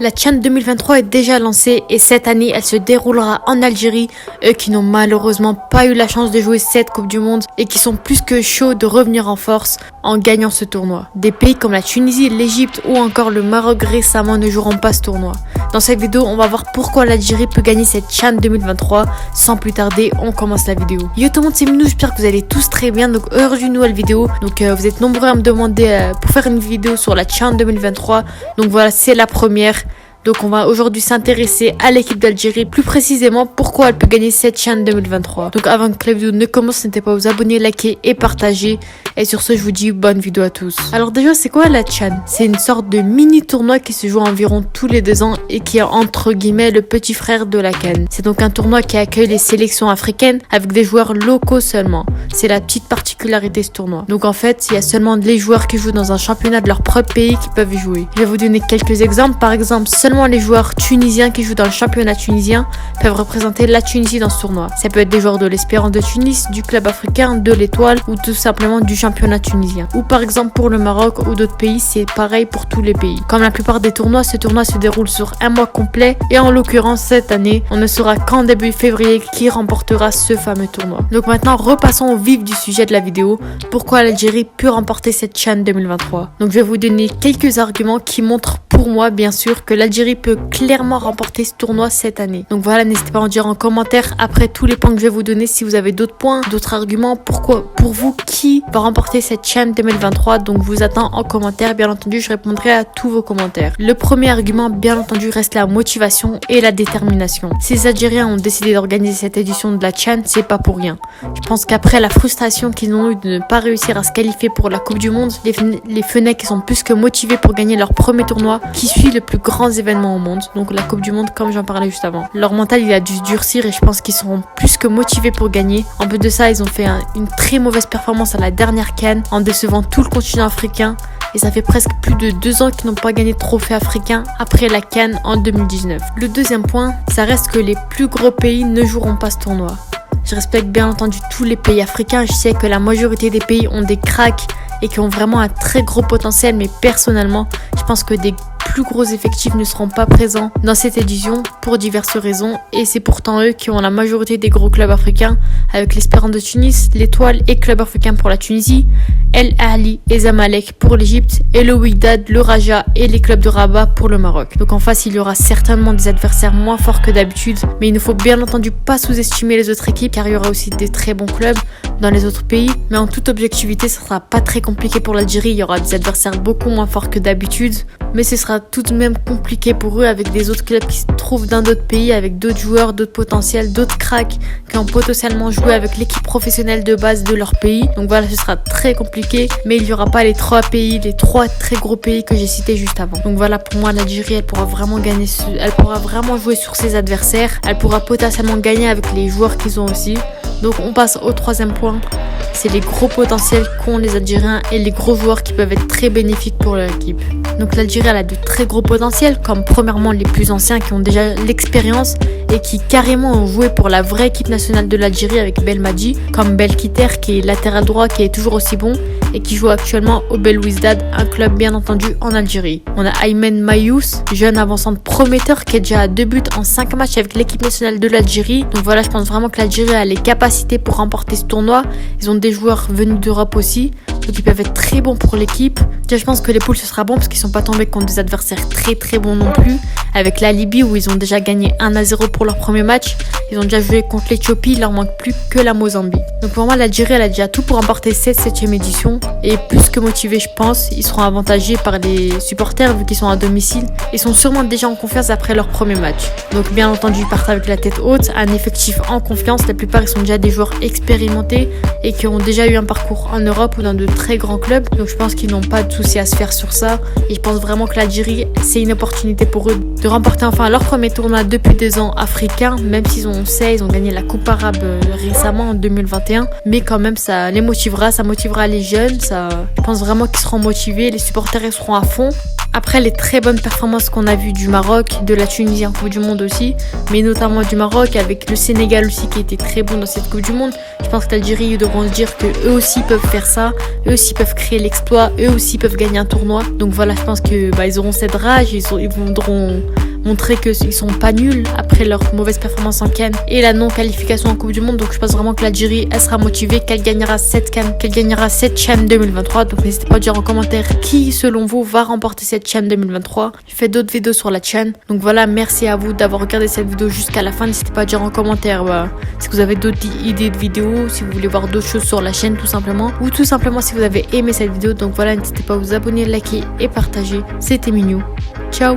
La CHAN 2023 est déjà lancée et cette année, elle se déroulera en Algérie, eux qui n'ont malheureusement pas eu la chance de jouer cette Coupe du Monde et qui sont plus que chauds de revenir en force en gagnant ce tournoi. Des pays comme la Tunisie, l'Égypte ou encore le Maroc récemment ne joueront pas ce tournoi. Dans cette vidéo, on va voir pourquoi l'Algérie peut gagner cette CHAN 2023. Sans plus tarder, on commence la vidéo. Yo tout le monde, c'est Minou, j'espère que vous allez tous très bien. Donc aujourd'hui, une nouvelle vidéo. Donc vous êtes nombreux à me demander pour faire une vidéo sur la CHAN 2023. Donc voilà, c'est la première. Donc on va aujourd'hui s'intéresser à l'équipe d'Algérie, plus précisément pourquoi elle peut gagner cette CHAN 2023. Donc avant que la vidéo ne commence, n'hésitez pas à vous abonner, liker et partager. Et sur ce, je vous dis bonne vidéo à tous. Alors déjà, c'est quoi la CHAN? C'est une sorte de mini tournoi qui se joue environ tous les 2 ans et qui est entre guillemets le petit frère de la CAN. C'est donc un tournoi qui accueille les sélections africaines avec des joueurs locaux seulement. C'est la petite particularité de ce tournoi. Donc en fait, il y a seulement les joueurs qui jouent dans un championnat de leur propre pays qui peuvent y jouer. Je vais vous donner quelques exemples. Par exemple, seulement les joueurs tunisiens qui jouent dans le championnat tunisien peuvent représenter la Tunisie dans ce tournoi. Ça peut être des joueurs de l'Espérance de Tunis, du club africain, de l'Étoile ou tout simplement du championnat tunisien. Ou par exemple pour le Maroc ou d'autres pays, c'est pareil pour tous les pays. Comme la plupart des tournois, ce tournoi se déroule sur un mois complet et en l'occurrence cette année, on ne saura qu'en début février qui remportera ce fameux tournoi. Donc maintenant, repassons au vif du sujet de la vidéo. Pourquoi l'Algérie peut remporter cette CHAN 2023? Donc je vais vous donner quelques arguments qui montrent pour moi bien sûr que l'Algérie peut clairement remporter ce tournoi cette année. Donc voilà, n'hésitez pas à en dire en commentaire après tous les points que je vais vous donner si vous avez d'autres points, d'autres arguments. Pourquoi, pour vous, qui va remporter cette CHAN 2023? Donc je vous attends en commentaire. Bien entendu, je répondrai à tous vos commentaires. Le premier argument, bien entendu, reste la motivation et la détermination. Si les Algériens ont décidé d'organiser cette édition de la CHAN, c'est pas pour rien. Je pense qu'après la frustration qu'ils ont eue de ne pas réussir à se qualifier pour la Coupe du Monde, les Fennecs sont plus que motivés pour gagner leur premier tournoi qui suit le plus grand événement au monde, donc la Coupe du Monde comme j'en parlais juste avant. Leur mental il a dû durcir et je pense qu'ils seront plus que motivés pour gagner. En plus de ça, ils ont fait une très mauvaise performance à la dernière CAN en décevant tout le continent africain et ça fait presque plus de 2 ans qu'ils n'ont pas gagné de trophée africain après la CAN en 2019. Le deuxième point, ça reste que les plus gros pays ne joueront pas ce tournoi. Je respecte bien entendu tous les pays africains, je sais que la majorité des pays ont des cracks et qui ont vraiment un très gros potentiel, mais personnellement, je pense que des plus gros effectifs ne seront pas présents dans cette édition pour diverses raisons et c'est pourtant eux qui ont la majorité des gros clubs africains avec l'Espérance de Tunis, l'Étoile et Club africain pour la Tunisie, El Ahly et Zamalek pour l'Égypte et le Wydad, le Raja et les clubs de Rabat pour le Maroc. Donc en face, il y aura certainement des adversaires moins forts que d'habitude, mais il ne faut bien entendu pas sous-estimer les autres équipes car il y aura aussi des très bons clubs dans les autres pays, mais en toute objectivité, ça sera pas très compliqué pour l'Algérie, il y aura des adversaires beaucoup moins forts que d'habitude, mais ce sera tout de même compliqué pour eux avec des autres clubs qui se trouvent dans d'autres pays, avec d'autres joueurs, d'autres potentiels, d'autres cracks qui ont potentiellement joué avec l'équipe professionnelle de base de leur pays. Donc voilà, ce sera très compliqué, mais il n'y aura pas les 3 très gros pays que j'ai cités juste avant. Donc voilà, pour moi, l'Algérie, elle pourra vraiment gagner, elle pourra vraiment jouer sur ses adversaires, elle pourra potentiellement gagner avec les joueurs qu'ils ont aussi. Donc on passe au troisième point, c'est les gros potentiels qu'ont les Algériens et les gros joueurs qui peuvent être très bénéfiques pour leur équipe. Donc l'Algérie elle a de très gros potentiels, comme premièrement les plus anciens qui ont déjà l'expérience et qui carrément ont joué pour la vraie équipe nationale de l'Algérie avec Belmadi, comme Belkiter qui est latéral droit qui est toujours aussi bon et qui joue actuellement au Belouizdad, un club bien entendu en Algérie. On a Aymen Mayous, jeune avançant prometteur qui est déjà à 2 buts en 5 matchs avec l'équipe nationale de l'Algérie. Donc voilà, je pense vraiment que l'Algérie a les capacités pour remporter ce tournoi. Ils ont des joueurs venus d'Europe aussi, donc ils peuvent être très bons pour l'équipe. Déjà, je pense que les poules ce sera bon parce qu'ils sont pas tombés contre des adversaires très très bons non plus. Avec la Libye où ils ont déjà gagné 1-0 pour leur premier match, ils ont déjà joué contre l'Éthiopie, il leur manque plus que la Mozambique. Donc pour moi, l'Algérie elle a déjà tout pour remporter cette 7e édition et plus que motivés, je pense. Ils seront avantagés par les supporters vu qu'ils sont à domicile. Ils sont sûrement déjà en confiance après leur premier match. Donc bien entendu, ils partent avec la tête haute, un effectif en confiance. La plupart ils sont déjà des joueurs expérimentés et qui ont déjà eu un parcours en Europe ou dans de très grands clubs. Donc je pense qu'ils n'ont pas de soucis à se faire sur ça. Et je pense vraiment que l'Algérie, c'est une opportunité pour eux de remporter enfin leur premier tournoi depuis 2 ans africain, même s'ils ont gagné la Coupe arabe récemment en 2021. Mais quand même, ça les motivera, ça motivera les jeunes. Je pense vraiment qu'ils seront motivés, les supporters ils seront à fond. Après les très bonnes performances qu'on a vues du Maroc, de la Tunisie en Coupe du Monde aussi, mais notamment du Maroc avec le Sénégal aussi qui était très bon dans cette Coupe du Monde, je pense que l'Algérie ils devront se dire que eux aussi peuvent faire ça, eux aussi peuvent créer l'exploit, eux aussi peuvent gagner un tournoi. Donc voilà, je pense que ils auront cette rage, ils voudront montrer qu'ils sont pas nuls après leur mauvaise performance en CAN et la non-qualification en Coupe du Monde. Donc je pense vraiment que l'Algérie, elle sera motivée, qu'elle gagnera 7 CAN, qu'elle gagnera 7 CHAN 2023. Donc n'hésitez pas à dire en commentaire qui, selon vous, va remporter cette CHAN 2023. Je fais d'autres vidéos sur la CHAN. Donc voilà, merci à vous d'avoir regardé cette vidéo jusqu'à la fin. N'hésitez pas à dire en commentaire si vous avez d'autres idées de vidéos, si vous voulez voir d'autres choses sur la chaîne tout simplement, ou tout simplement si vous avez aimé cette vidéo. Donc voilà, n'hésitez pas à vous abonner, liker et partager. C'était Minou. Ciao.